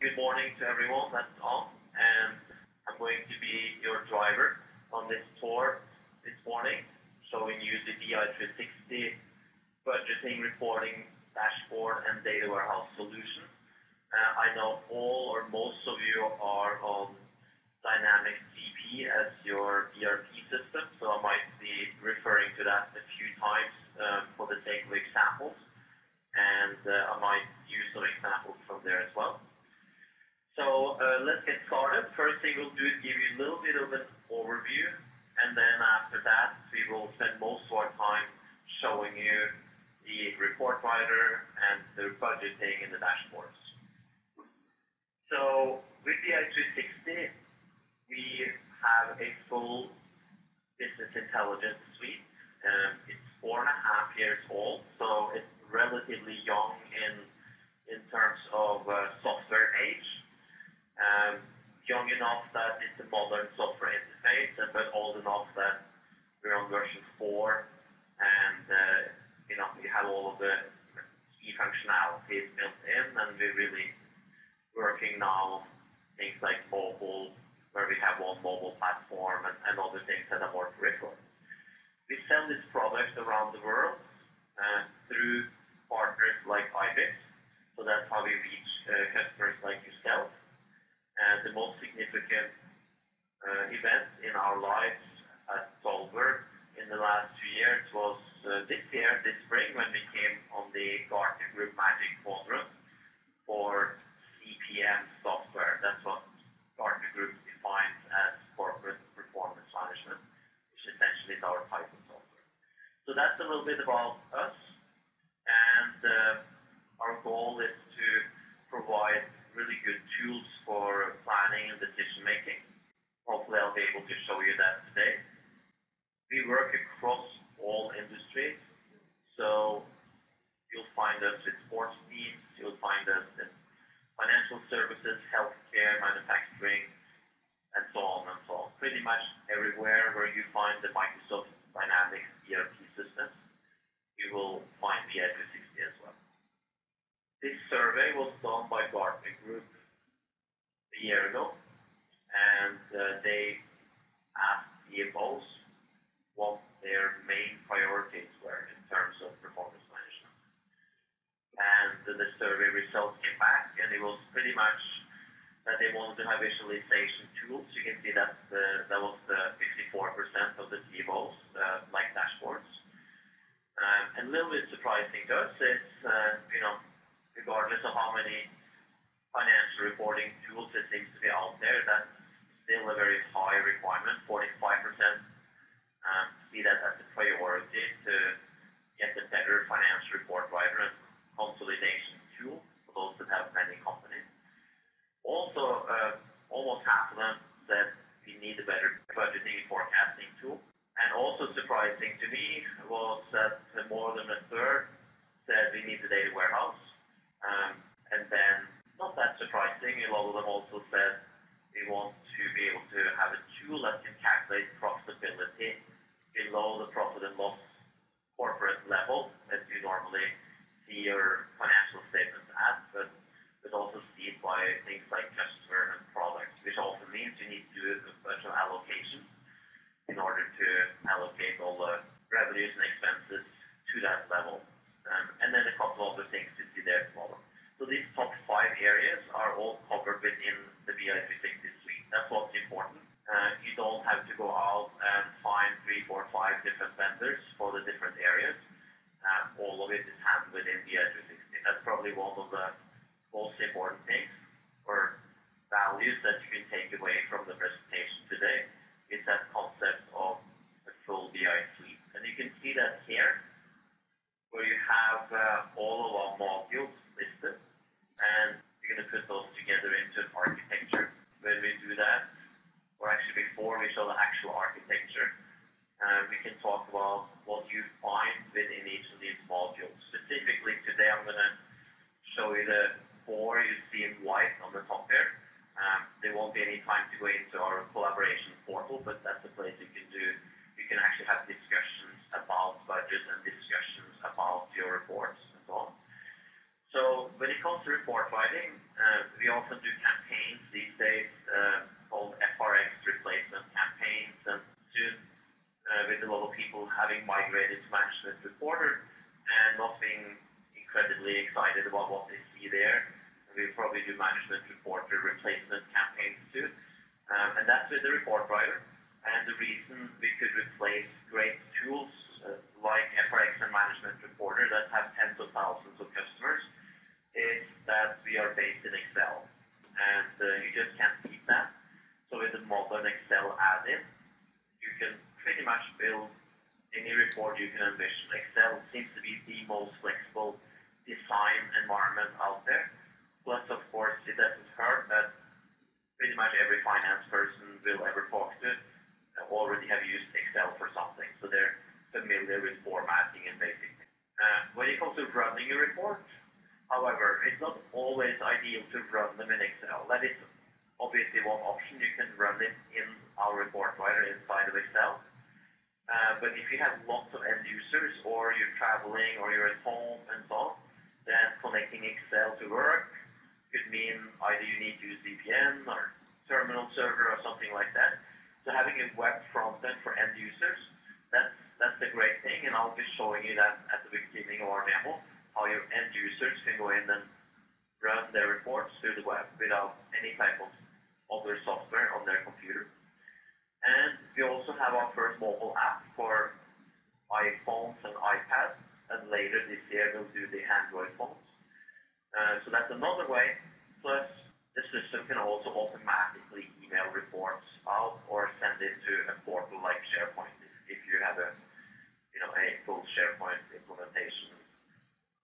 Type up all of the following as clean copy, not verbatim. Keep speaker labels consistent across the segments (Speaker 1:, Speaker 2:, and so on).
Speaker 1: Good morning to everyone that's on, and I'm going to be your driver on this tour this morning, showing you the BI360 budgeting, reporting, dashboard, and data warehouse solution. I know all or most of you are on Dynamics CP as your ERP system, so I might be referring to that a few times for the sake of examples, and I might use some examples from there as well. So let's get started. First thing we'll do is give you a little bit of an overview, and then after that we will spend most of our time showing you the report writer and the budgeting and the dashboards. So with BI360, we have a full business intelligence suite. It's 4.5 years old, so it's relatively young in terms of software age. Young enough that it's a modern software interface, but old enough that we're on version 4, and we have all of the key functionalities built in, and we're really working now things like mobile, where we have one mobile platform and other things that are more peripheral. We sell this product around the world through partners like IBIX, so that's how we reach customers like yourself. And the most significant event in our lives at Solver in the last 2 years was this spring, when we came on the Gartner Group Magic Quadrant for CPM software. That's what Gartner Group defines as corporate performance management, which essentially is our type of software. So that's a little bit about us, and our goal is to provide really good tools for planning and decision making. Hopefully I'll be able to show you that today. We work across all industries, so you'll find us with sports teams, you'll find us in financial services, healthcare, manufacturing, and so on and so on. Pretty much everywhere where you find the Microsoft Dynamics ERP system, you will find BI360 as well. This survey was done by Gartner Group a year ago, and they asked CFOs what their main priorities were in terms of performance management. And the survey results came back, and it was pretty much that they wanted to have visualization tools. You can see that that was 54% of the CFOs like dashboards. And a little bit surprising to us is, regardless of how many financial reporting tools there seems to be out there, that's still a very high requirement. 45% see that as a priority to get a better financial report writer and consolidation tool for those that have many companies. Also, almost half of them said we need a better budgeting and forecasting tool. And also surprising to me was that more than a third said we need a data warehouse. And then, not that surprising, a lot of them also said we want to be able to have a tool that can calculate profitability below the profit and loss corporate level that you normally see your financial statements at, but also see it by things like customer and products, which also means you need to do a bunch of allocations in order to allocate all the revenues and expenses to that level. And then a couple other things to see there as well. So these top 5 areas are all covered within the BI360 suite. That's what's important. You don't have to go out and find 3, 4, 5 different vendors for the different areas. All of it is handled within BI360. That's probably one of the most important things or values that you can take away from the presentation today, is that concept of a full BI suite. And you can see that here, where you have all of our modules listed, and you're going to put those together into an architecture. When we do that, or actually before we show the actual architecture, we can talk about what you find within each of these modules. Specifically today, I'm going to show you the 4 you see in white on the top there. There won't be any time to go into our collaboration portal, but that's a place you can do. You can actually have discussions about budgets and discussions about your reports and so on. So when it comes to report writing, we often do campaigns these days called FRX replacement campaigns, and soon with a lot of people having migrated to Management Reporter and not being incredibly excited about what they see there, we'll probably do Management Reporter replacement campaigns too. And that's with the report writer. And the reason we could replace great tools like FRX and Management Reporter that have tens of thousands of customers is that we are based in Excel. And you just can't beat that. So with the modern Excel add-in, you can pretty much build any report you can envision. Excel seems to be the most flexible design environment out there. Plus, of course, it doesn't hurt that pretty much every finance person will ever talk to already have used Excel for something, so they're familiar with formatting and basic things. When it comes to running a report, however, it's not always ideal to run them in Excel. That is obviously one option. You can run it in our report writer inside of Excel. But if you have lots of end users, or you're traveling, or you're at home, and so on, then connecting Excel to work could mean either you need to use VPN or terminal server or something like that. So having a web front end for end users, that's a great thing, and I'll be showing you that at the beginning of our demo, how your end users can go in and run their reports through the web without any type of other software on their computer. And we also have our first mobile app for iPhones and iPads, and later this year we'll do the Android phones. So that's another way. Plus, the system can also automatically email reports out or send it to a portal like SharePoint. If you have a full SharePoint implementation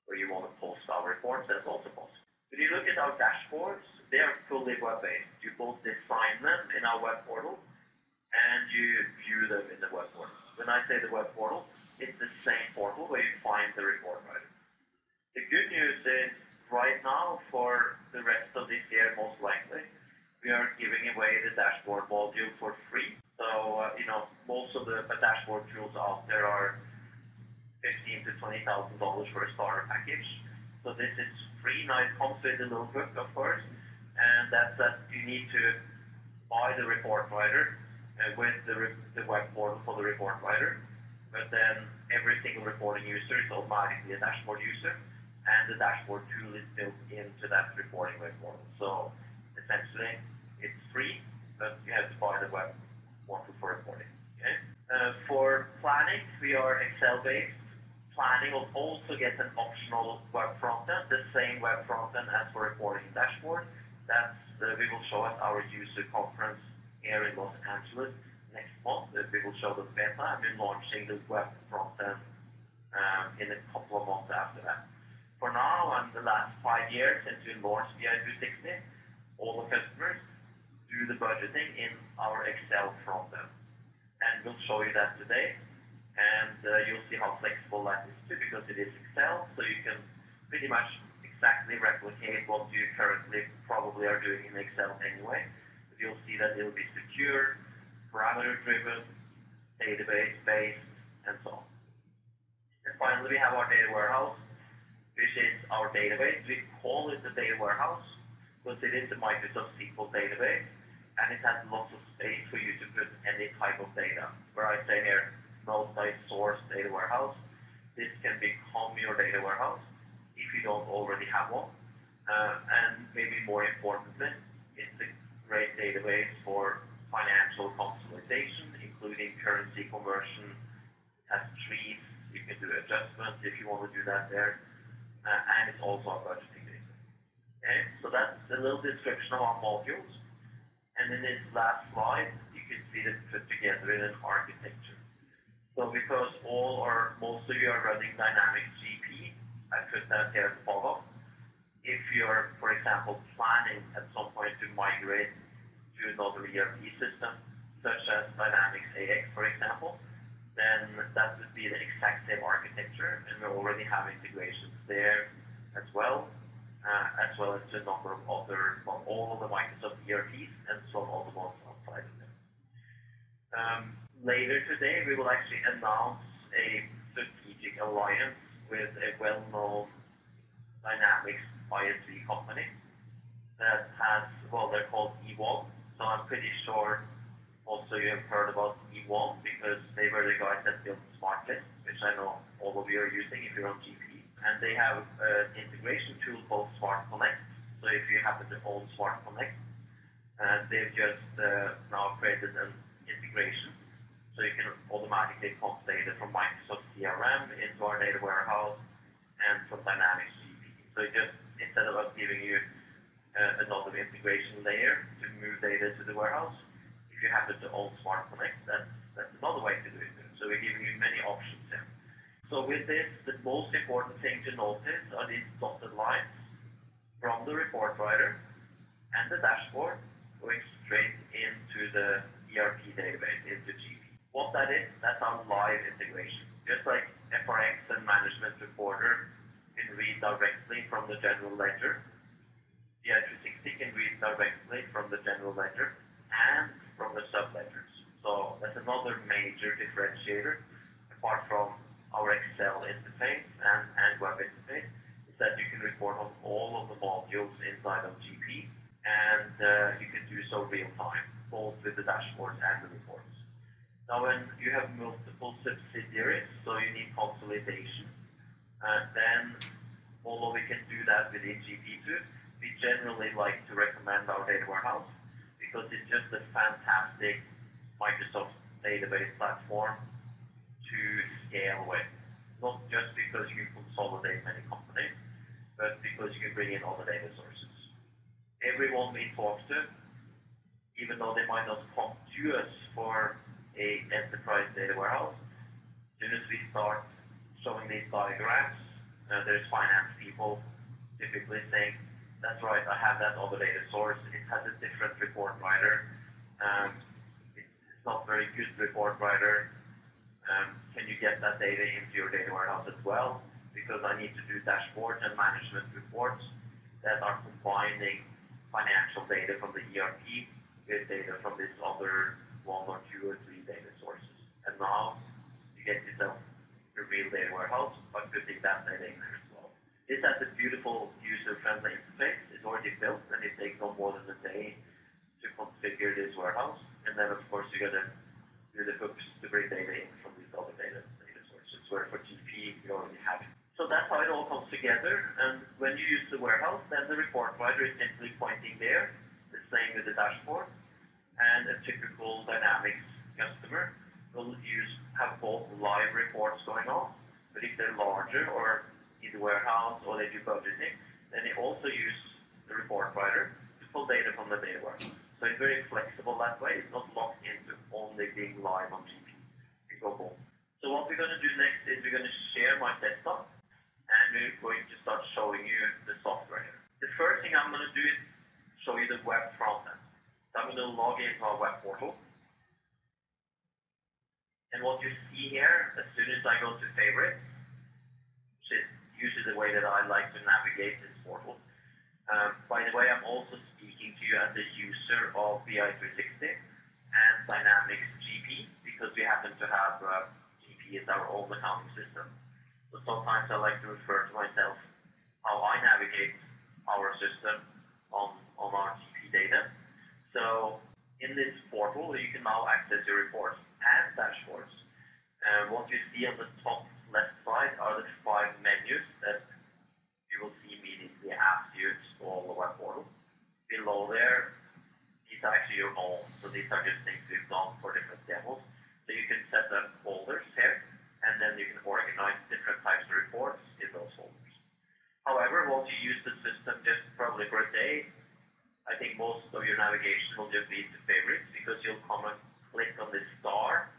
Speaker 1: where you want to post our reports, that's also possible. When you look at our dashboards, they are fully web-based. You both design them in our web portal and you view them in the web portal. When I say the web portal, it's the same portal where you find the report writer. The good news is right now, for the rest of this year, most likely, we are giving away the dashboard module for free. So, most of the dashboard tools out there are $15,000 to $20,000 for a starter package. So this is free. Now it comes with a little book, of course, and that's that you need to buy the report writer with the web portal for the report writer. But then every single reporting user is automatically a dashboard user, and the dashboard tool is built into that reporting web portal. So essentially, it's free, but you have to buy the web portal for reporting. Okay? For planning, we are Excel-based. Planning will also get an optional web frontend, the same web frontend as for reporting and dashboard. We will show at our user conference here in Los Angeles next month. We will show the beta, and we're launching the web frontend in a couple of months after that. For now, and the last 5 years since we launched BI360, all the customers do the budgeting in our Excel frontend. And we'll show you that today. And you'll see how flexible that is too, because it is Excel, so you can pretty much exactly replicate what you currently probably are doing in Excel anyway. But you'll see that it'll be secure, parameter-driven, database-based, and so on. And finally, we have our data warehouse, which is our database. We call it the data warehouse because it is a Microsoft SQL database, and it has lots of space for you to put any type of data. Where I say here, multi-source data warehouse, this can become your data warehouse if you don't already have one. And maybe more importantly, it's a great database for financial consolidation, including currency conversion. It has trees, you can do adjustments if you want to do that there. And it's also a budgeting data. Okay, so that's a little description of our modules. And in this last slide, you can see it put together in an architecture. So because all or most of you are running Dynamics GP, I put that here at the bottom. If you're, for example, planning at some point to migrate to another ERP system, such as Dynamics AX, for example, then that would be the exact same architecture, and we already have integrations there as well as to a number of other, well, all of the Microsoft ERPs and some other ones outside of them. Later today, we will actually announce a strategic alliance with a well-known Dynamics ISV company. that has, well, they're called E1. So I'm pretty sure also you have heard about E1 because they were the guys that built SmartList, which I know all of you are using if you're on GP. And they have an integration tool called Smart Connect. So if you happen to own Smart Connect, they've just now created an integration. So you can automatically pump data from Microsoft CRM into our data warehouse and from Dynamics GP. So just instead of us giving you another integration layer to move data to the warehouse, if you happen to own Smart Connect, that's another way to do it. So we're giving you many options here. So with this, the most important thing to notice are these dotted lines from the report writer and the dashboard going straight into the ERP database, into GP. What that is, that's our live integration. Just like FRX and Management Reporter can read directly from the general ledger, BI360 can read directly from the general ledger and from the sub-ledgers. So that's another major differentiator, apart from our Excel interface and web interface, is that you can report on all of the modules inside of GP, and you can do so real time, both with the dashboards and the reports. Now, when you have multiple subsidiaries, so you need consolidation, then although we can do that within GP too, we generally like to recommend our data warehouse because it's just a fantastic Microsoft database platform to scale with. Not just because you can consolidate many companies, but because you can bring in other data sources. Everyone we talk to, even though they might not come to us for a enterprise data warehouse, as soon as we start showing these diagrams, there's finance people typically saying, that's right, I have that other data source, it has a different report writer, it's not very good report writer, can you get that data into your data warehouse as well? Because I need to do dashboards and management reports that are combining financial data from the ERP with data from this other 1 or 2 or 3 data sources. And now you get yourself a real data warehouse by putting that data in there as well. This has a beautiful user-friendly interface. It's already built and it takes no more than a day to configure this warehouse. And then of course you're going to do the hooks to bring data in from these other data sources, where for GP you already have it. So that's how it all comes together. And when you use the warehouse, then the report writer is simply pointing there, the same with the dashboard. And a typical Dynamics customer will have both live reports going on, but if they're larger or in the warehouse or they do budgeting, then they also use the report writer to pull data from the data warehouse. So it's very flexible that way. It's not locked into only being live on GP. You go both. So what we're going to do next is we're going to share my desktop, and we're going to start showing you the software here. The first thing I'm going to do is show you the web front end. So I'm going to log into our web portal. And what you see here, as soon as I go to favorites, which is usually the way that I like to navigate this portal. By the way, I'm also speaking to you as a user of BI360 and Dynamics GP, because we happen to have GP as our own accounting system. So sometimes I like to refer to myself how I navigate our system on our GP data. So in this portal, you can now access your reports and dashboards. And what you see on the top left side are the 5 menus that you will see immediately after you install the web portal. Below there, these are actually your own. So these are just things we've done for different demos. So you can set up folders here, and then you can organize different types of reports in those folders. However, once you use the system just probably for a day, I think most of your navigation will just be to favorites, because you'll come and click on this star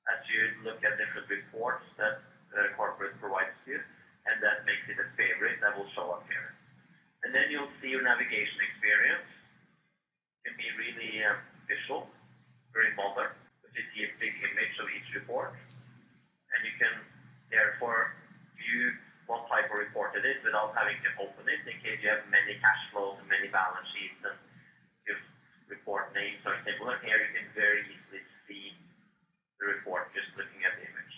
Speaker 1: as you look at different reports that the corporate provides you, and that makes it a favorite that will show up here. And then you'll see your navigation experience. It can be really visual, very modern, but you see a big image of each report, and you can therefore view what type of report it is without having to open it, in case you have many cash flows and many balance sheets and if report names are similar. Here you can very easily see the report just looking at the image.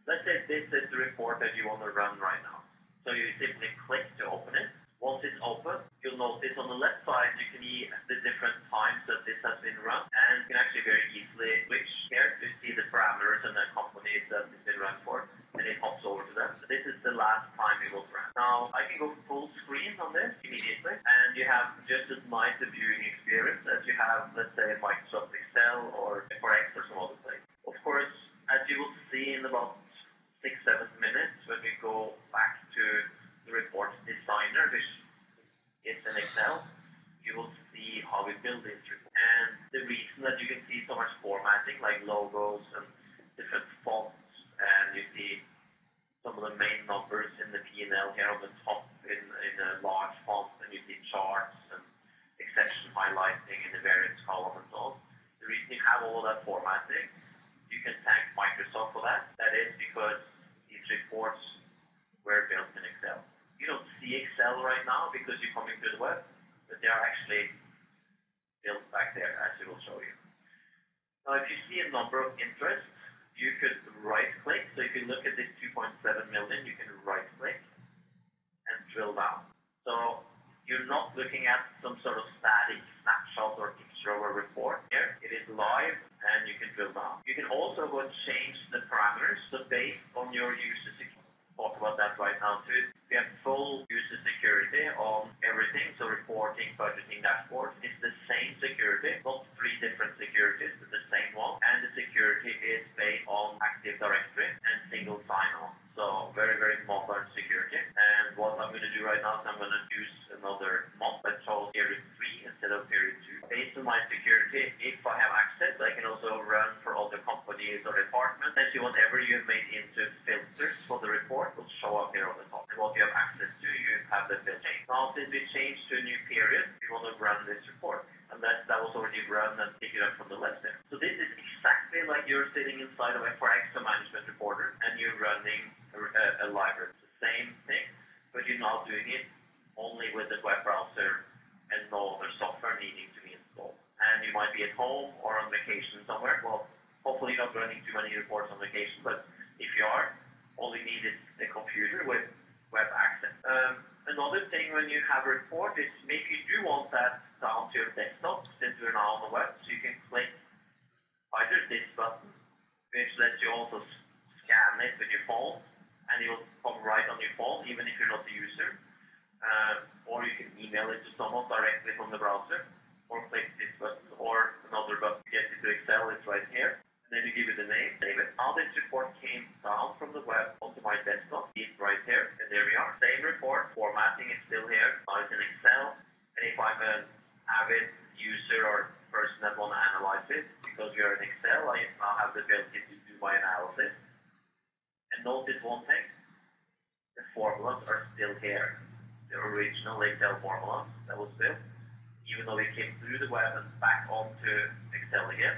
Speaker 1: Let's say this is the report that you want to run right now. So you simply click to open it. Once it's open, you'll notice on the left side, you can see the different times that this has been run, and you can actually very easily switch here to see the parameters and the companies that it's been run for, and it hops over to them. So this is the last time it was run. Now, I can go full screen on this immediately, and you have just as nice a viewing experience as you have, let's say, Microsoft Excel or FRX or some other thing. Of course, as you will see in about 6-7 minutes, when we go back to the report designer, which is in Excel, you will see how we build this report. And the reason that you can see so much formatting, like logos and different fonts, and you see some of the main numbers in the P&L here on the top in a large font, and you see charts and exception highlighting in the variance column and so on. The reason you have all of that formatting, you can thank Microsoft for that. That is because these reports were built in Excel. You don't see Excel right now because you're coming to the web, but they are actually built back there, as we will show you. Now, if you see a number of interests, you could right-click. So if you look at this 2.7 million, you can right-click and drill down. So you're not looking at some sort of static snapshot or picture of a report here. It is live, and you can drill down. You can also go and change the parameters. So based on your user security, talk about that right now too. We have full user security on everything. So reporting, budgeting, dashboard. It's the same security, not 3 different securities, but the same one. And the security is based on Active Directory and single sign-on. So very, very modern security. And what I'm going to do right now is I'm going to use another mod that shows period 3 instead of period 2. Based on my security, if I have access, I can also run for other companies or departments. And see whatever you have made into filters for the report will show up here on the top. And what you have access to, you have the filter. Now, since we changed to a new period, we want to run this report. And that was already run and taken up from the left there. So this is exactly like you're sitting inside of FRX or Management Reporter, and you're running a library. It's the same thing, but you're now doing it only with the web browser and no other software needing to be installed. And you might be at home or on vacation somewhere. Well, hopefully you're not running too many reports on vacation, but if you are, all you need is a computer with web access. Another thing when you have a report is maybe you do want that down to your desktop, since we're now on the web, so you can click either this button, which lets you also scan it with your phone, and it will come right on your phone, even if you're not the user. Or you can email it to someone directly from the browser, or click this button, or another button to get it to Excel. It's right here. And then you give it a name, save it. Now this report came down from the web onto my desktop. It's right here, and there we are. Same report, formatting is still here. Now it's in Excel. And if I'm an avid user or person that want to analyze it, because we are in Excel, I now have the ability to do my analysis. And notice one thing, the formulas are still here. The original Excel formulas that was built, even though we came through the web and back onto Excel again,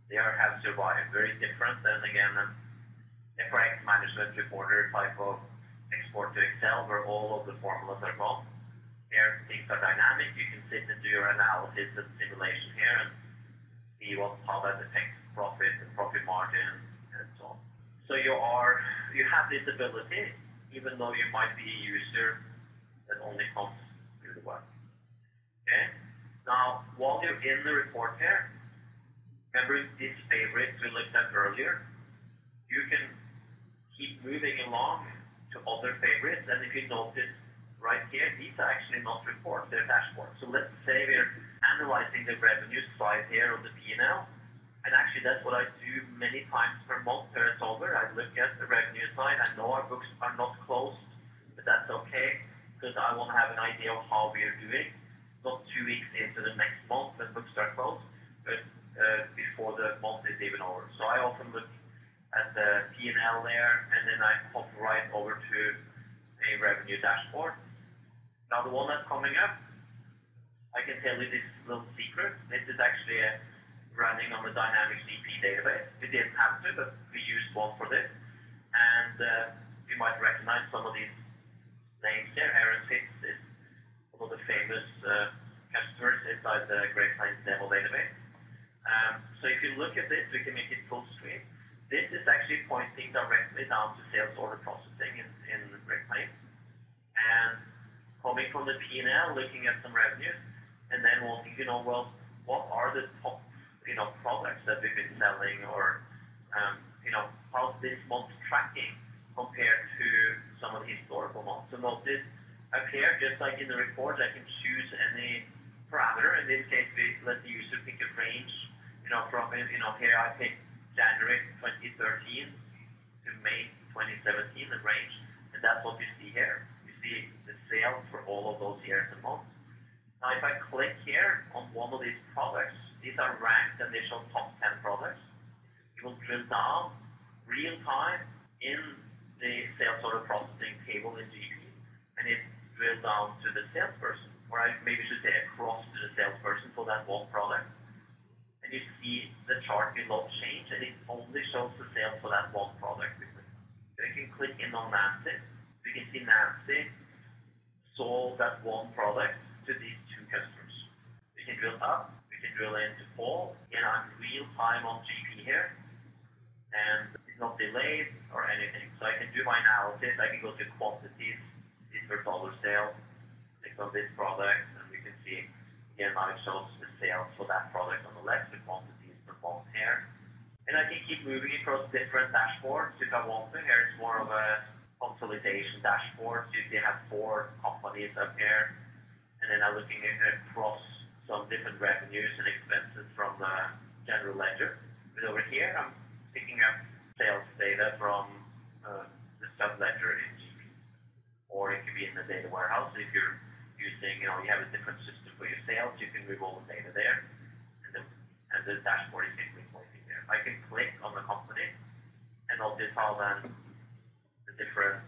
Speaker 1: they have survived. Very different than, again, an FRX Management Reporter type of export to Excel, where all of the formulas are gone. Here, things are dynamic. You can sit and do your analysis and simulation here and see how that affects profit and profit margin and so on. So you have this ability, even though you might be a user that only comes through the web. Okay? Now, while you're in the report here, remember these favorites we looked at earlier? You can keep moving along to other favorites, and if you notice right here, these are actually not reports, they're dashboards. So let's say we're analyzing the revenue side here of the P&L, and actually that's what I do many times per month per October. I look at the revenue side. I know our books are not closed, but that's okay, because I want to have an idea of how we are doing, not 2 weeks into the next month when books are closed, but before the month is even over. So I often look at the P&L there, and then I hop right over to a revenue dashboard. Now the one that's coming up, I can tell you this little secret. This is actually running on the Dynamics EP database. We didn't have to, but we used one for this. And you might recognize some of these names here. Aaron Fitz is one of the famous customers inside the Great Plains demo database. So if you look at this, we can make it full screen. This is actually pointing directly down to sales order processing in Great Plains. And coming from the P&L, looking at some revenues, and then wanting to know, well, what are the top, products that we've been selling, or, how's this month tracking compared to some of the historical months. So notice up here, just like in the report, I can choose any parameter. In this case, we let the user pick a range, from, here I pick January 2013 to May 2017, the range, and that's what you see here. You see the sales for all of those years and months. Now, if I click here on one of these products, these are ranked initial top 10 products. You will drill down real time in the sales order processing table in GP, and it drills down to the salesperson, or I maybe should say across to the salesperson for that one product. And you see the chart below change, and it only shows the sales for that one product. So you can click in on Nancy. So you can see Nancy sold that one product to these two customers. We can drill up, we can drill into Paul, and I'm real time on GP here, and it's not delayed or anything. So I can do my analysis. I can go to quantities, these were dollar sales, click on this product, and we can see again now it shows the sales for that product on the left, the quantities per month here. And I can keep moving across different dashboards if I want to. Here it's more of a consolidation dashboard. So you see I have 4 companies up here, and then I'm looking across some different revenues and expenses from the general ledger. But over here, I'm picking up sales data from the sub-ledger in GP. Or it could be in the data warehouse. If you're using, you have a different system for your sales, you can move all the data there, and the dashboard is simply pointing there. I can click on the company, and notice how then the different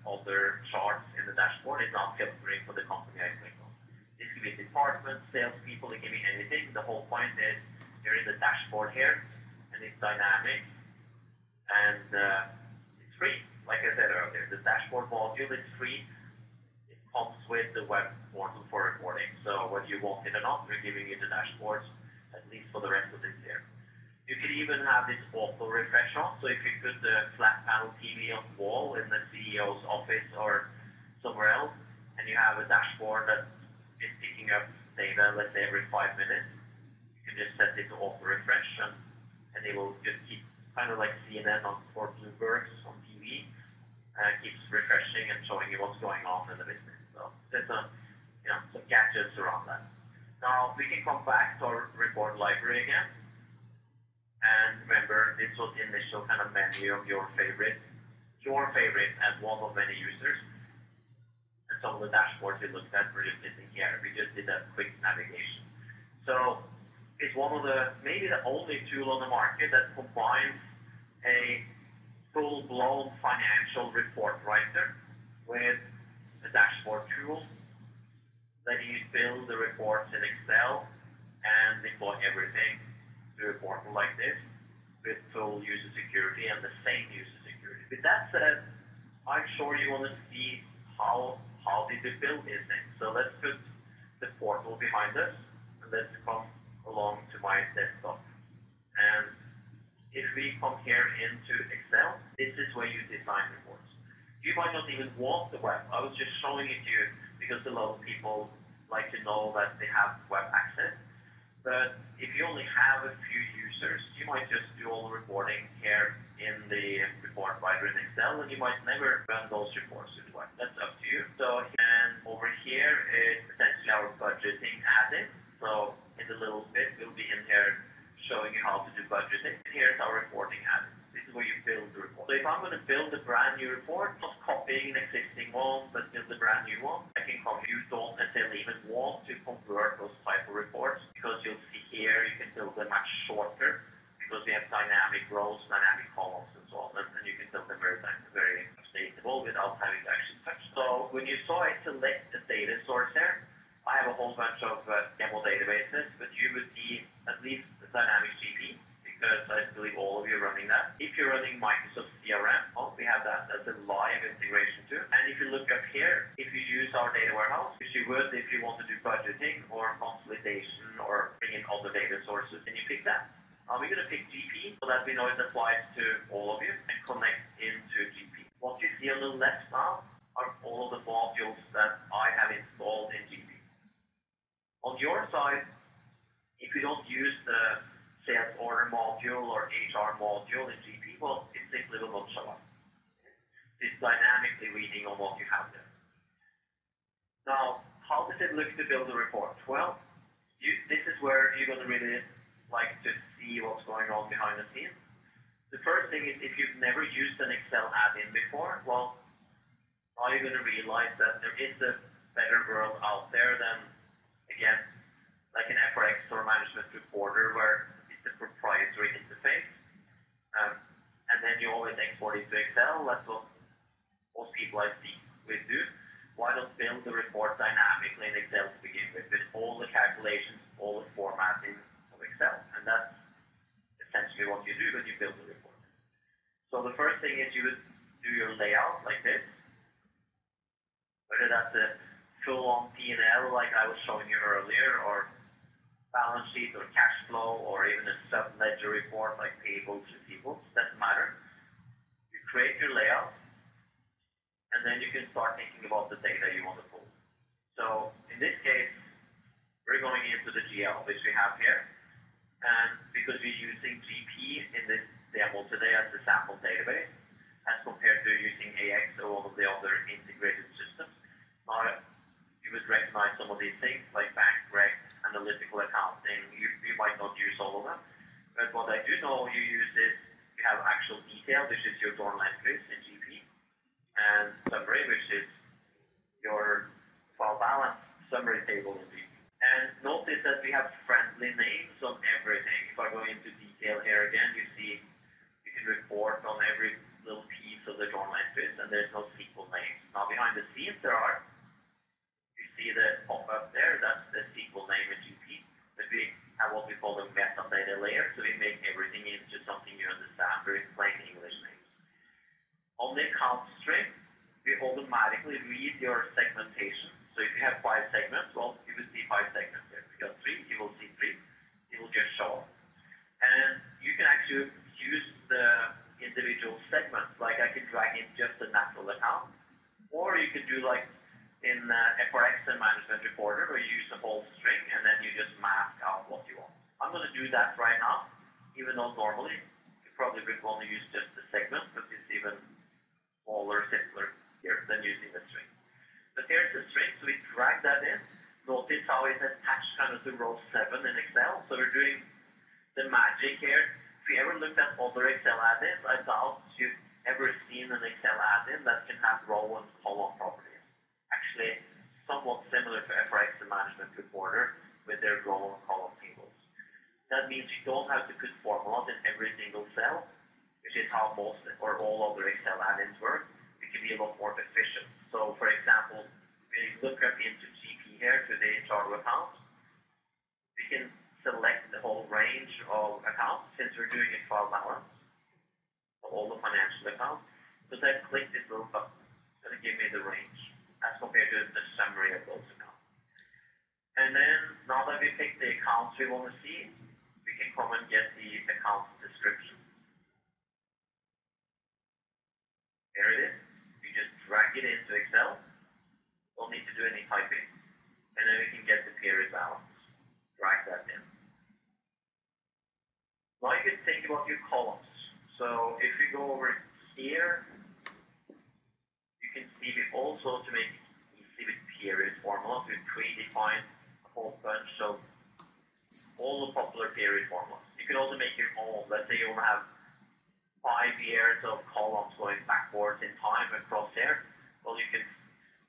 Speaker 1: other charts in the dashboard is now filtering for the company I click on. This could be department, salespeople, it can be anything. The whole point is you're in the dashboard here, and it's dynamic, and it's free. Like I said earlier, the dashboard module is free. It comes with the web portal for reporting. So whether you want it or not, we're giving you the dashboards, at least for the rest of this year. You could even have this auto refresh on. So if you put the flat panel TV on the wall in the CEO's office or somewhere else, and you have a dashboard that is picking up data, let's say every 5 minutes, you can just set it to auto refresh, and it will just keep, kind of like CNN or Bloomberg on TV, keeps refreshing and showing you what's going on in the business. So there's some gadgets around that. Now we can come back to our report library again. And remember, this was the initial kind of menu of your favorite and one of many users. And some of the dashboards we looked at were just sitting here. We just did a quick navigation. So it's one of maybe the only tool on the market that combines a full-blown financial report writer with a dashboard tool, letting you build the reports in Excel and deploy everything to a portal like this with full user security and the same user security. With that said, I'm sure you want to see how did we build these things. So let's put the portal behind us, and let's come along to my desktop. And if we come here into Excel, this is where you design reports. You might not even want the web. I was just showing it to you because a lot of people like to know that they have web access. But if you only have a few users, you might just do all the reporting here in the report writer in Excel, and you might never run those reports with web. That's up to you. So, and over here is essentially our budgeting add-in. So in the little bit, we'll be in here showing you how to do budgeting. And here's our reporting add-in. This is where you build the report. So if I'm going to build a brand new report, not copying an existing one, but build a brand new one, I can come. You don't necessarily even want to convert those type of reports, because you'll see here you can build them much shorter because we have dynamic rows, dynamic columns, and so on, and you can build them very sustainable without having to actually touch. So when you saw I select the data source here, I have a whole bunch of demo databases, but you would see at least the dynamic GP, because I believe all of you are running that. If you're running Microsoft CRM, we have that as a live integration too. And if you look up here, if you use our data warehouse, which you would if you want to do budgeting or consolidation or bring in other data sources, then you pick that. We're going to pick GP so that we know it applies to all of you and connect into GP. What you see on the left now are all of the modules that I have your side, if you don't use the sales order module or HR module in GP, well, it simply will not show up. It's dynamically reading on what you have there. Now, how does it look to build a report? Well, this is where you're going to really like to see what's going on behind the scenes. The first thing is, if you've never used an Excel add-in before, well, now you're going to realize that there is a better world out there than, again, like an FRX or management reporter where it's a proprietary interface. And then you always export it to Excel. That's what most people I see will do. Why not build the report dynamically in Excel to begin with all the calculations, all the formatting of Excel? And that's essentially what you do when you build the report. So the first thing is you would do your layout like this. Whether that's a full-on P&L like I was showing you earlier, or balance sheet or cash flow, or even a sub-ledger report like payables, receivables, doesn't matter. You create your layout, and then you can start thinking about the data you want to pull. So in this case, we're going into the GL, which we have here. And because we're using GP in this demo today as a sample database, as compared to using AX or one of the other integrated systems, now you would recognize some of these things like bank rec, analytical accounting. You might not use all of them. But what I do know you use is you have actual detail, which is your journal entries in GP, and summary, which is your file balance summary table in GP. And notice that we have friendly names on everything. If I go into detail here again, you see you can report on every little piece of the journal entries, and there's no SQL names. Now behind the scenes there are. You see the pop-up there, that's the SQL name in GP. But we have what we call the metadata layer, so we make everything into something you understand, very plain English names. On the account string, we automatically read your segmentation. So if you have 5 segments, well, you will see 5 segments here. If you have 3, you will see 3. It will just show up. And you can actually use the individual segments. Like I can drag in just a natural account. Or you can do like in FRX and Management Reporter, where you use a whole string and then you just mask out what you want. I'm going to do that right now, even though normally you probably would want to use just the segment, but it's even smaller, simpler here than using the string. But here's the string, so we drag that in. Notice how it's attached kind of to row 7 in Excel. So we're doing the magic here. If you ever looked at other Excel add-ins, I doubt you've ever seen an Excel add-in that can have row and column properties. Actually, somewhat similar to FRX and Management Reporter with their row and column tables. That means you don't have to put formulas in every single cell, which is how most or all other Excel add-ins work. It can be a lot more efficient. So, for example, we look up into GP here to the HR account. We can select the whole range of accounts since we're doing a file balance of all the financial accounts. So then click this little button. It's going to give me the range as compared to the summary of those accounts. And then now that we pick the accounts we want to see, we can come and get the account description. Here it is. You just drag it into Excel. Don't need to do any typing. And then we can get the period balance. Drag that in. Now you can think about your columns. So if we go over here, you can see we also, to make it easy with period formulas, we predefine a whole bunch of all the popular period formulas. You can also make your own. Let's say you want to have 5 years of columns going backwards in time across here. Well, you can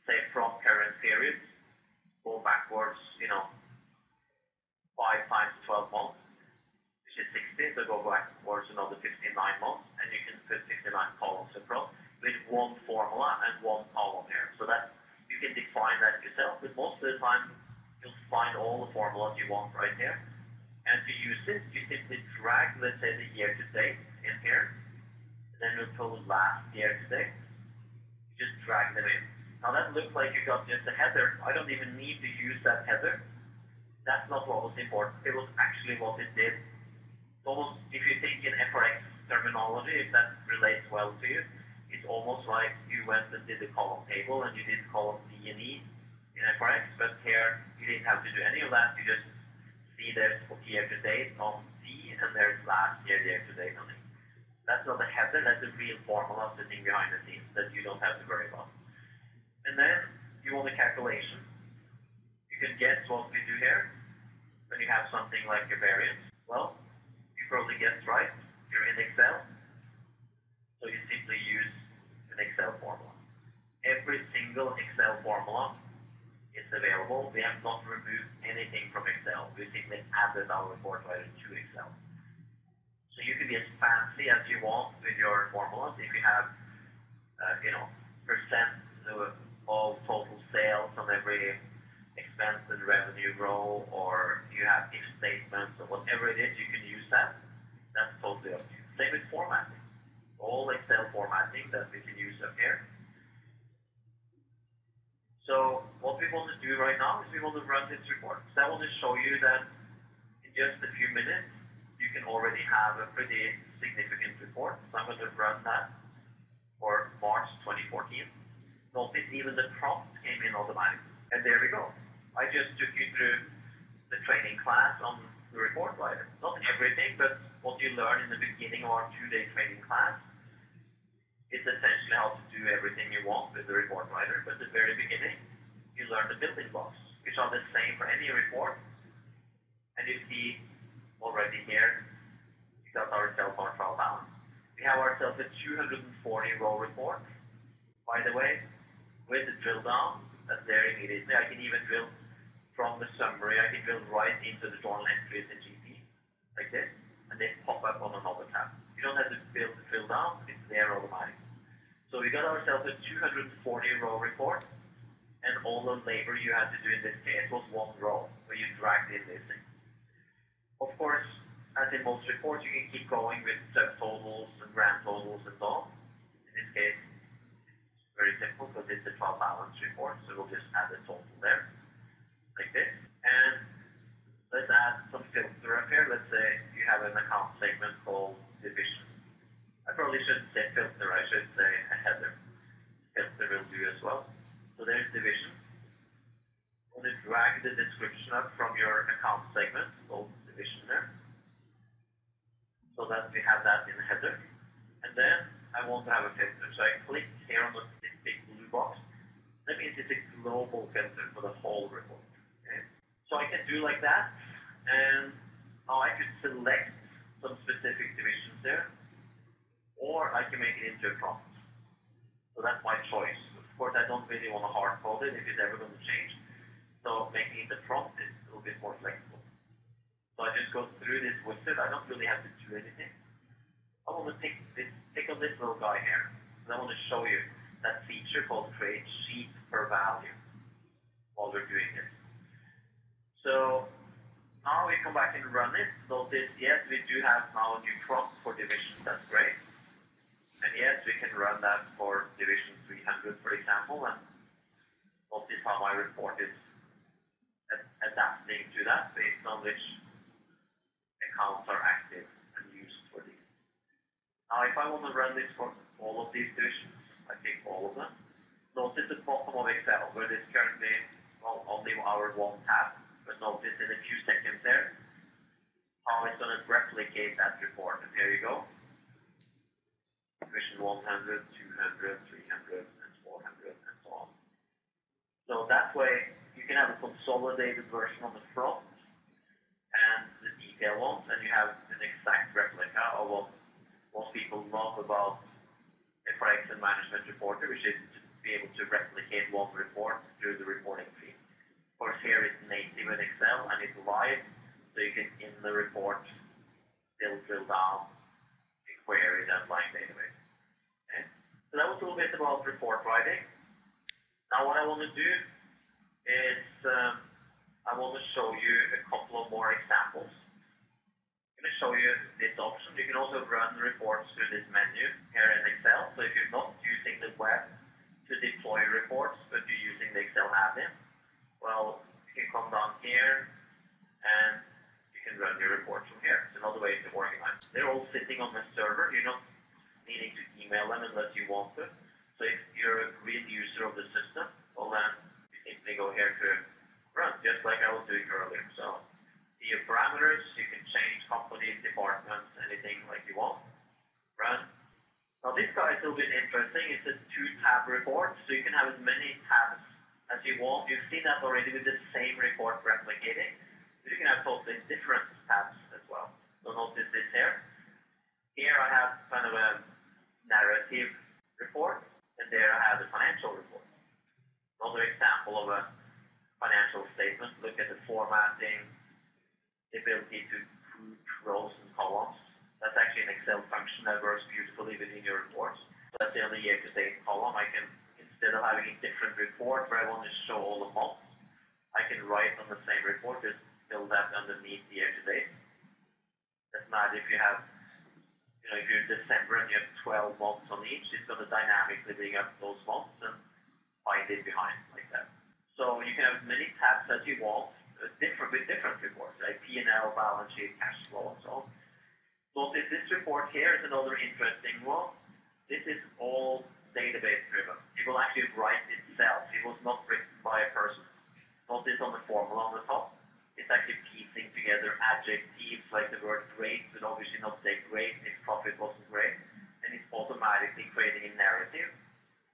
Speaker 1: say from current periods, go backwards, 5 times 12 months, which is 60, so go backwards another 59 months, and you can put 59 columns across with one formula and one column here. So that you can define that yourself, but most of the time you'll find all the formulas you want right here. And to use it, you simply drag, let's say, the year to date in here, and then we'll pull last year to date. You just drag them in. Now that looks like you got just a header. I don't even need to use that header. That's not what was important. It was actually what it did. Almost, if you think in FRX terminology, if that relates well to you, it's almost like you went and did the column table and you did column D and E in FRX, but here you didn't have to do any of that. You just see there's year to date on C, and there's last year to date on E. That's not a header, that's a real formula sitting behind the scenes that you don't have to worry about. And then you want a calculation. You can guess what we do here when you have something like a variance. Well, you probably guessed right. You're in Excel, so you simply use an Excel formula. Every single Excel formula is available. We have not removed anything from Excel. We simply added our report writer to Excel. So you can be as fancy as you want with your formulas. If you have, percent of total sales on every expense and revenue row, or you have if statements or whatever it is, you can use that. That's totally up to you. Same with formatting. All Excel formatting that we can use up here. So what we want to do right now is we want to run this report. So I want to show you that in just a few minutes, you can already have a pretty significant report. So I'm going to run that for March 2014. Notice even the prompt came in automatically. And there we go. I just took you through the training class on the report writer. Not everything, but what you learn in the beginning of our 2-day training class is essentially how to do everything you want with the report writer. But at the very beginning, you learn the building blocks, which are the same for any report. And you see already here, we got ourselves our trial balance. We have ourselves a 240 row report. By the way, with the drill down, that's there immediately. I can even drill from the summary, I can drill right into the journal entries in GP, like this, and they pop up on another tab. You don't have to drill down, it's there automatically. So we got ourselves a 240 row report, and all the labor you had to do in this case was one row, where you dragged in this thing. Of course, as in most reports, you can keep going with subtotals and grand totals and so on. In this case, it's very simple because it's a trial balance report, so we'll just add a total there, like this. And let's add some filter up here. Let's say you have an account segment called division. I probably shouldn't say filter, I should say a header. Filter will do as well. So there's division. I'm going to drag the description up from your account segment, called division there, so that we have that in the header. And then I want to have a filter. So I click here on this big blue box. That means it's a global filter for the whole report. Okay? So I can do like that. And now I could select some specific divisions there, or I can make it into a prompt. So that's my choice. Of course, I don't really want to hard code it if it's ever going to change. So making it a prompt is a little bit more flexible. So I just go through this wizard. I don't really have to do anything. I want to pick on this little guy here. And I want to show you that feature called create sheet per value while we're doing this. So now we come back and run it. Notice, yes, we do have now a new prompt for division. That's great. And yes, we can run that for division 300, for example. And notice how my report is adapting to that based on which accounts are active and used for these. Now, if I want to run this for all of these divisions, I pick all of them. Notice the bottom of Excel, where there's currently, well, only our one tab, but notice in a few seconds there, how it's going to replicate that report. And here you go. Division 100, 200, 300, and 400, and so on. So that way, you can have a consolidated version on the front and the detail ones, and you have an exact replica of what most people love about FRX and Management Reporter, which is to be able to replicate one report through the reporting feed. Of course, here it's native in Excel and it's live, so you can, in the report, still drill down and query the underlying database. Okay? So that was a little bit about report writing. Now what I want to do is I want to show you a couple of more examples. I'm going to show you this option. You can also run reports through this menu here in Excel. So if you're not using the web to deploy reports, but you're using the Excel add-in, well, you can come down here and you can run your reports from here. It's another way to organize. They're all sitting on the server. You're not needing to email them unless you want to. So if you're a real user of the system, well then you simply go here to run, just like I was doing earlier. So the parameters, you can change companies, departments, anything like you want. Run. Now this guy is a little bit interesting. It's a 2-tab report, so you can have as many tabs as you want. You've seen that already with the same report replicating. But you can have totally different tabs as well. So notice this here. Here I have kind of a narrative report, and there I have the financial report. Another example of a financial statement. Look at the formatting, the ability to group rows and columns. That's actually an Excel function that works beautifully within your reports. So that's the only year-to-date column. I can, instead of having a different report where I want to show all the months, I can write on the same report, just fill that underneath the year-to-date. Doesn't matter if you have, if you're December and you have 12 months on each, it's going to dynamically bring up those months and find it behind like that. So you can have as many tabs as you want, with different reports, like P&L, balance sheet, cash flow, and so on. Notice this report here is another interesting one. This is all database driven. It will actually write itself. It was not written by a person. Notice on the formula on the top, it's actually piecing together adjectives like the word great would obviously not say great if profit wasn't great, and it's automatically creating a narrative.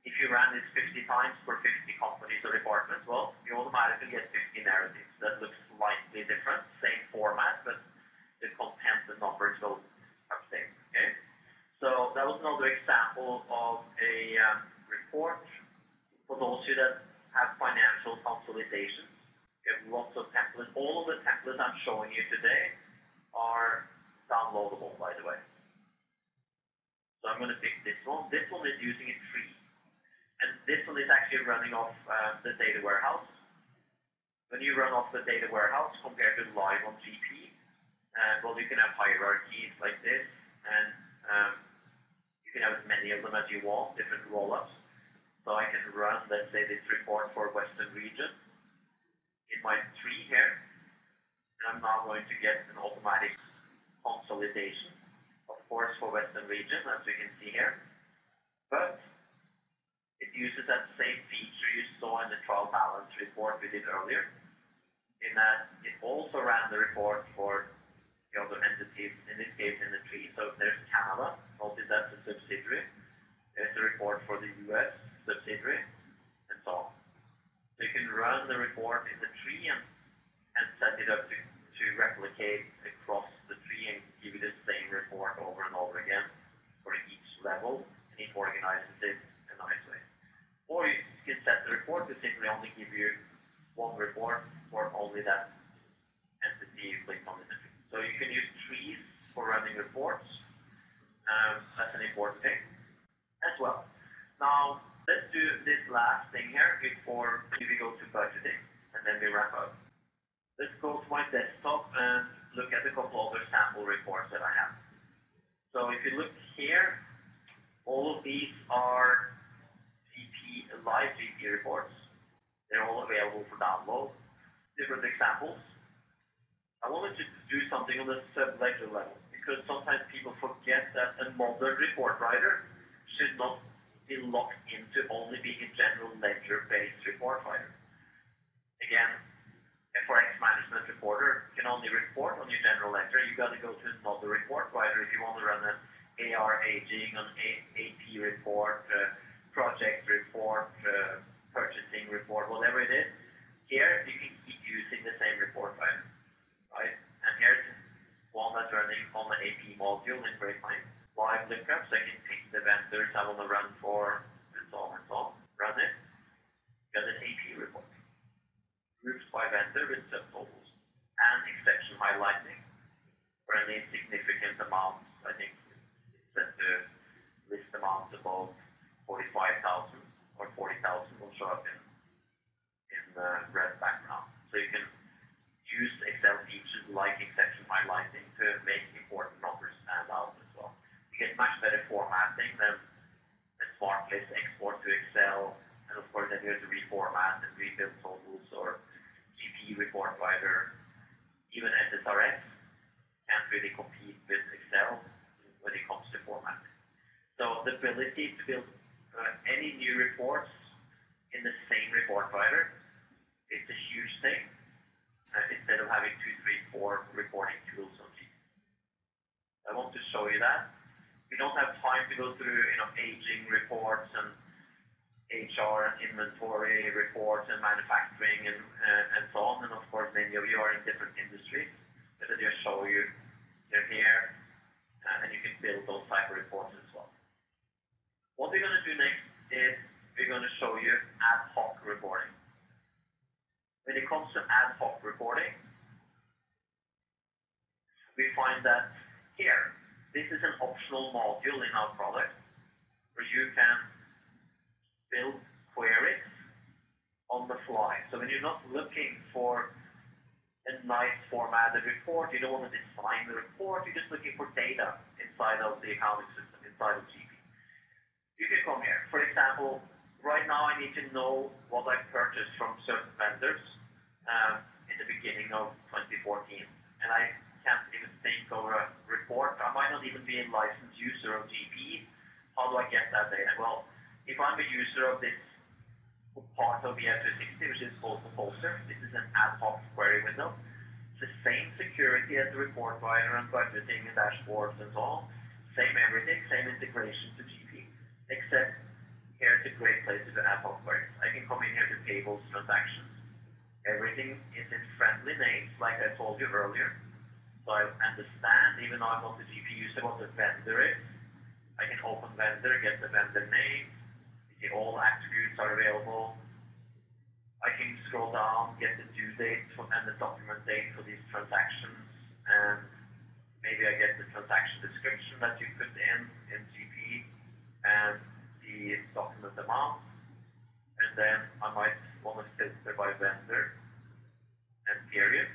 Speaker 1: If you ran this 50 times for 50 companies or departments, well, you automatically get 50 narratives that look slightly different, same format, but the content and numbers will update. Okay? So that was another example of a report for those of you that have financial consolidations. You have lots of templates. All of the templates I'm showing you today are downloadable, by the way. So I'm going to pick this one. This one is using a tree. And this one is actually running off the data warehouse. When you run off the data warehouse compared to live on GP, well, you can have hierarchies like this, and you can have as many of them as you want, different roll-ups. So I can run, let's say, this report for Western region in my tree here, and I'm now going to get an automatic consolidation, of course, for Western region, as we can see here. But it uses that same feature you saw in the trial balance report we did earlier, in that it also ran the report for the other entities, in this case in the tree. So there's Canada, notice that's a subsidiary. There's the report for the US subsidiary, and so on. So you can run the report in the tree and set it up to replicate across the tree and give you the same report over and over again for each level, and it organizes it in a nice way. Or you can set the report to simply only give you one report for only that entity you click on in the tree. So you can use trees for running reports. That's an important thing as well. Now, let's do this last thing here before we go to budgeting, and then we wrap up. Let's go to my desktop and look at a couple other sample reports that I have. So if you look here, all of these are live GP reports. They're all available for download. Different examples. I wanted to do something on the sub-ledger level, because sometimes people forget that a modern report writer should not be locked into only being a general ledger-based report writer. Again, a forex management reporter can only report on your general ledger. You got to go to another report writer if you want to run an AR aging, an AP report, project report, purchasing report, whatever it is. Here, you can keep using the same report writer, right? And here's one that's running on the AP module in Grapevine. Live lookups, I can pick the vendors I want to run for, and so on and so on. Run it. Got an AP report. Groups by vendor with subtotals. And exception highlighting for any significant amounts. I think it's set to list amounts above 45,000 or 40,000 will show up in red background. So you can use Excel features like exception highlighting to make important numbers stand out as well. You get much better formatting than a smart list export to Excel, and of course then you have to reformat and rebuild totals, or GP report writer. Even SSRS can't really compete with Excel when it comes to formatting. So the ability to build any new reports in the same report writer huge thing instead of having 2, 3, 4 reporting tools on GP. I want to show you that. We don't have time to go through, aging reports and HR and inventory reports and manufacturing and so on. And of course, many of you are in different industries. But I just show you they're here, and you can build those type of reports as well. What we're going to do next is we're going to show you ad hoc reporting. When it comes to ad hoc reporting, we find that here, this is an optional module in our product where you can build queries on the fly. So when you're not looking for a nice formatted report, you don't want to design the report, you're just looking for data inside of the accounting system, inside of GP. You can come here. For example, right now I need to know what I purchased from certain vendors in the beginning of 2014. And I can't even think of a report. I might not even be a licensed user of GP. How do I get that data? Well, if I'm a user of this part of BI360, which is called the folder, this is an ad hoc query window. It's the same security as the report writer and budgeting and dashboards and so on. Same everything, same integration to GP, except here it's a great place to do ad hoc queries. I can come in here to payables transactions. Everything is in friendly names, like I told you earlier. So I understand, even though I'm not the GP user, what the vendor is. I can open vendor, get the vendor name. You see all attributes are available. I can scroll down, get the due date and the document date for these transactions, and maybe I get the transaction description that you put in GP and the document amount, and then I might want to filter by vendor and period.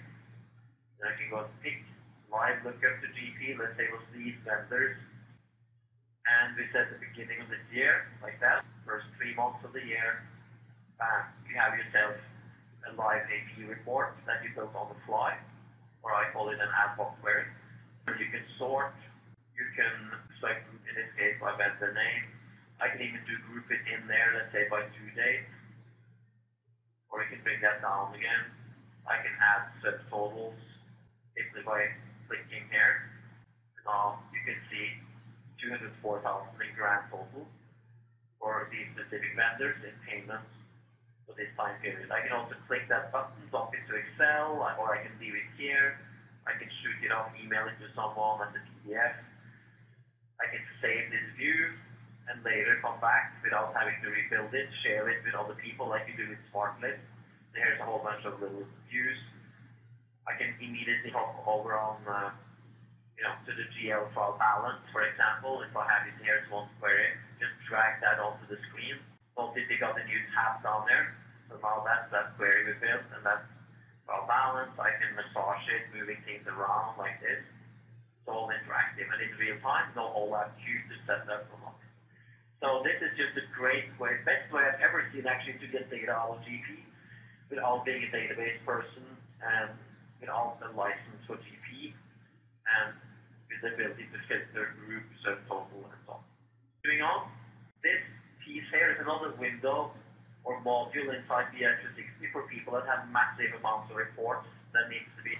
Speaker 1: Then I can go and pick live lookup to GP. Let's say it was these vendors. And we said the beginning of this year, like that, first 3 months of the year, bam, you have yourself a live AP report that you built on the fly, or I call it an ad hoc query. You can sort, you can select, in this case, by vendor name. I can even group it in there, let's say by due date, or you can bring that down again. I can add subtotals simply by clicking here. Now you can see 204,000 in grand total for these specific vendors in payments for this time period. I can also click that button, dump it to Excel, or I can leave it here. I can shoot it off, email it to someone as a PDF. I can save this view and later come back without having to rebuild it, share it with other people like you do with SmartList. Here's a whole bunch of little views. I can immediately hop over on to the GL file balance, for example. If I have it here as one query, just drag that onto the screen. Notice you got a new tab down there. So now that's that query we built, and that's file balance. I can massage it, moving things around like this. It's all interactive and in real time. No OLAP queue to set up or not. So this is just a great way, best way I've ever seen actually to get data out of GP without being a database person and without a license for GP and with the ability to filter, group, subtotal, and so on. Moving on, this piece here is another window or module inside BI360 for people that have massive amounts of reports that needs to be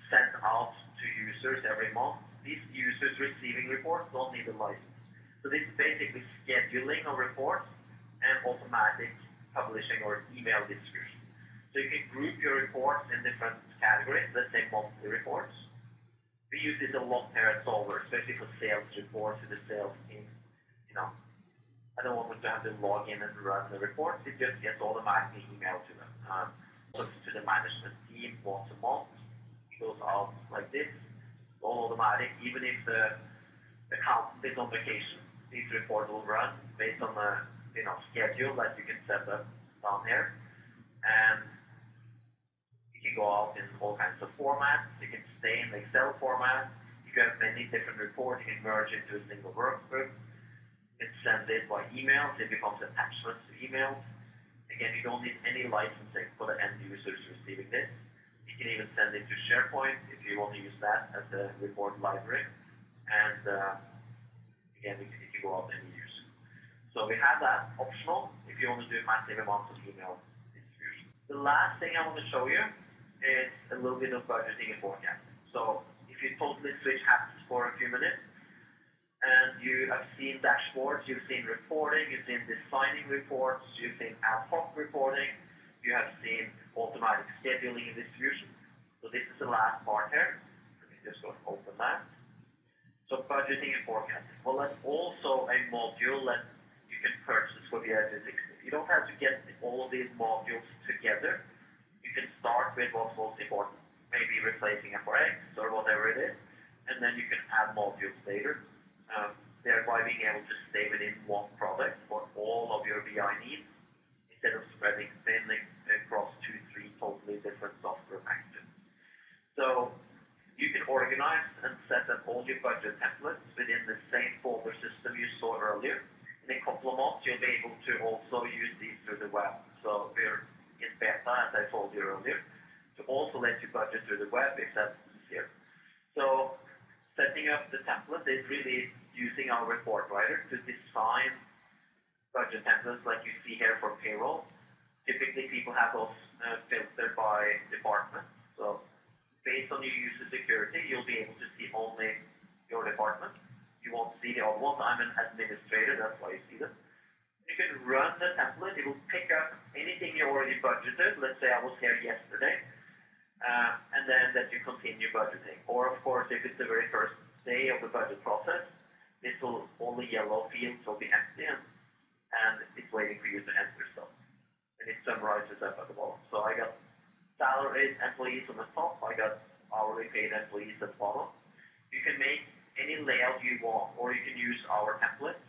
Speaker 1: sent out to users every month. These users receiving reports don't need a license. So this is basically scheduling of reports and automatic publishing or email distribution. So you can group your reports in different categories, let's say monthly reports. We use this a lot here at Solver, especially for sales reports to the sales team. I don't want them to have to log in and run the reports. It just gets automatically emailed to them. To the management team once a month. It goes out like this, all automatic. Even if the accountant is on vacation, these reports will run based on the schedule that you can set up down here. And you can go out in all kinds of formats. You can stay in the Excel format. If you have many different reports, you can merge it to a single workbook. You can send it by email, so it becomes attachments to emails. Again, you don't need any licensing for the end users receiving this. You can even send it to SharePoint if you want to use that as a report library. And again, you can go out and use. So we have that optional if you want to do massive amounts of email distribution. The The last thing I want to show you is a little bit of budgeting and forecasting. So if you totally switch hats for a few minutes, and you have seen dashboards, you've seen reporting, you've seen designing reports, you've seen ad hoc reporting, you have seen automatic scheduling and distribution. So this is the last part here. Let me just go and open that. So budgeting and forecasting. Well, that's also a module that you can purchase for BI360. You don't have to get all of these modules together. You can start with what's most important, maybe replacing FRX or whatever it is, and then you can add modules later. Thereby being able to stay within one product for all of your BI needs instead of spreading thinly across 2-3 totally different software packages. So you can organize and set up all your budget templates within the same folder system you saw earlier. In a couple of months, you'll be able to also use these through the web. So we're in beta, as I told you earlier, to also let you budget through the web if that's easier. So setting up the template is really using our report writer to design budget templates like you see here for payroll. Typically, people have those filtered by department. So based on your user security, you'll be able to see only your department. You won't see the other ones. I'm an administrator, that's why you see them. You can run the template. It will pick up anything you already budgeted. Let's say I was here yesterday, and then that you continue budgeting. Or, of course, if it's the very first day of the budget process, all the yellow fields will be empty, and it's waiting for you to enter stuff. And it summarizes up at the bottom. So I got salaried employees on the top. I got hourly paid employees at the bottom. You can make any layout you want, or you can use our templates.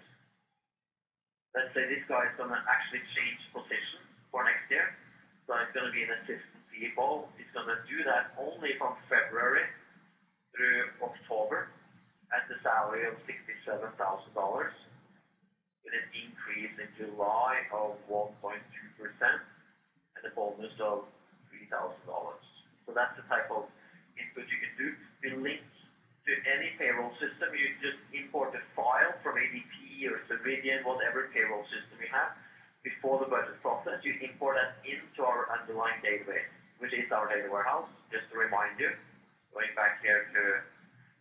Speaker 1: Let's say this guy is going to actually change position for next year. So it's going to be an assistant CFO. It's going to do that only from February through October at the salary of $67,000 with an increase in July of 1.2% and a bonus of $3,000. So that's the type of input you can do. We link to any payroll system. You just import a file from ADP or Ceridian, whatever payroll system you have. Before the budget process, you import that into our underlying database, which is our data warehouse. Just to remind you, going back here to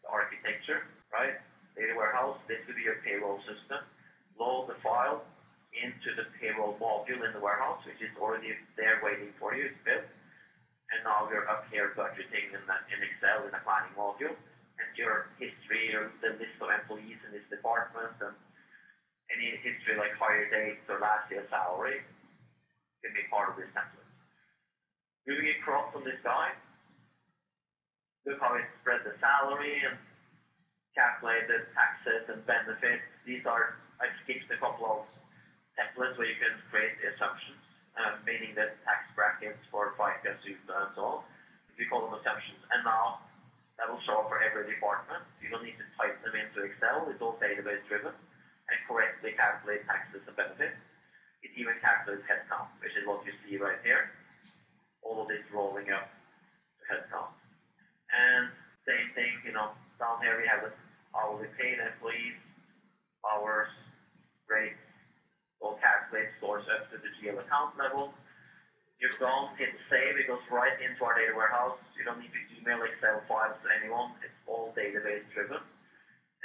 Speaker 1: the architecture, right? Data warehouse, this would be your payroll system. Load the file into the payroll module in the warehouse, which is already there waiting for you. It's built. And now we're up here budgeting in Excel in a planning module. And your history, or the list of employees in this department, and any history like hire dates or last year's salary can be part of this template. Moving across on this guy, look how it spread the salary and calculated taxes and benefits. These are, I skipped a couple of templates where you can create the assumptions, meaning that tax brackets for FICA, SUTA, and so on. We call them assumptions. And now that will show up for every department. You don't need to type them into Excel. It's all database driven and correctly calculate taxes and benefits. It even calculates headcount, which is what you see right here. All of this rolling up to headcount. And same thing, down here we have the hourly paid employees, hours, rates, all calculate, stores up to the GL account level. You're done, hit save, it goes right into our data warehouse. You don't need to email Excel files to anyone. It's all database driven.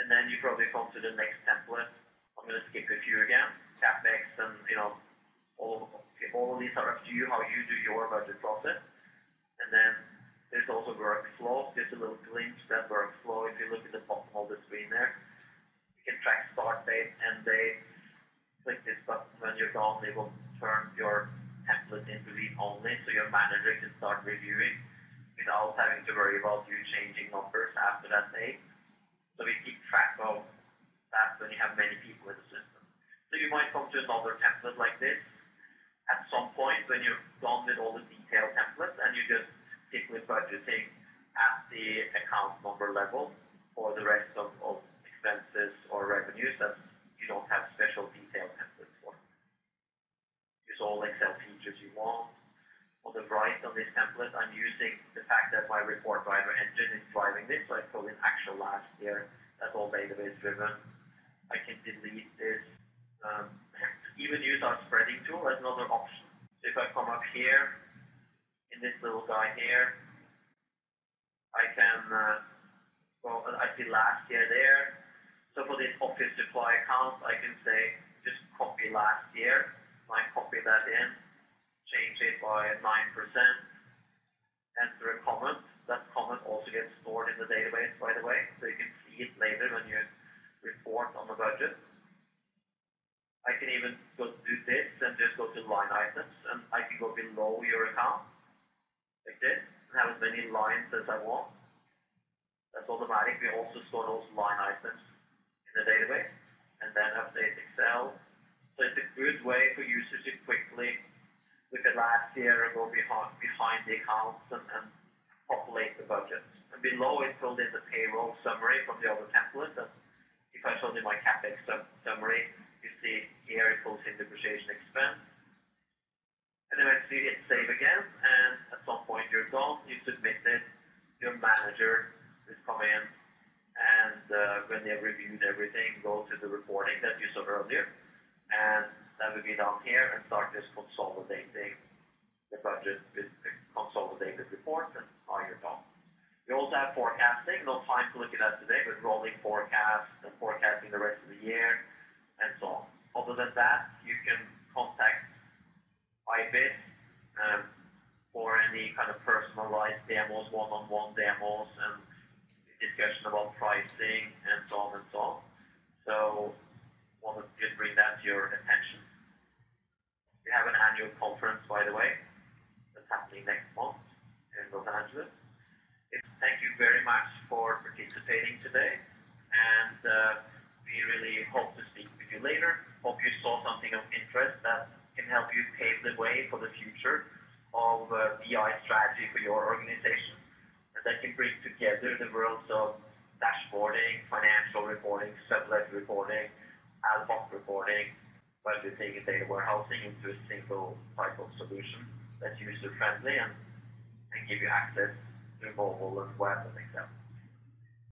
Speaker 1: And then you probably come to the next template. I'm going to skip a few again. CapEx and, all of these are up to you, how you do your budget process. And then there's also workflow. There's a little glimpse that workflow. If you look at the bottom of the screen there, you can track start date, end date. Click this button when you're done. It will turn your template into read only, so your manager can start reviewing without having to worry about you changing numbers after that date. So we keep track of that when you have many people in the system. So you might come to another template like this at some point when you're done with all the detailed templates, and you just stick with budgeting at the account number level for the rest of expenses or revenues that you don't have special detailed templates for. Use all Excel features you want. On the right on this template, I'm using the fact that my report writer engine is driving this, so I put in actual last year. That's all database driven. I can delete this. Even use our spreading tool as another option. So if I come up here in this little guy here, I can I see last year there. So for this office supply account, I can say just copy last year. I copy that in, change it by 9%, enter a comment. That comment also gets stored in the database, by the way, so you can see it later when you report on the budget. I can even go do this and just go to line items, and I can go below your account, like this, and have as many lines as I want. That's automatic. We also store those line items in the database, and then update Excel. So it's a good way for users to quickly look at last year and go behind the accounts and populate the budget. And below it filled in the payroll summary from the other template. And if I show you my CapEx summary, you see here it pulls in depreciation expense. And eventually you hit save again, and at some point you're done, you submit it, your manager will come in, and when they've reviewed everything, go to the reporting that you saw earlier, and that will be down here and start just consolidating the budget with the consolidated report, and now you're done. We also have forecasting, no time to look at that today, but rolling forecast and forecasting the rest of the year, and so on. Other than that, you can contact IBIT for any kind of personalized demos, one-on-one demos, and discussion about pricing, and so on and so on. So, want to just bring that to your attention. We have an annual conference, by the way, that's happening next month in Los Angeles. Thank you very much for participating today, and we really hope to speak with you later. Hope you saw something of interest that can help you pave the way for the future of BI strategy for your organization, and that can bring together the worlds of dashboarding, financial reporting, subledger reporting, ad hoc reporting, budgeting, and data warehousing into a single type of solution that's user-friendly and give you access to mobile and web and Excel.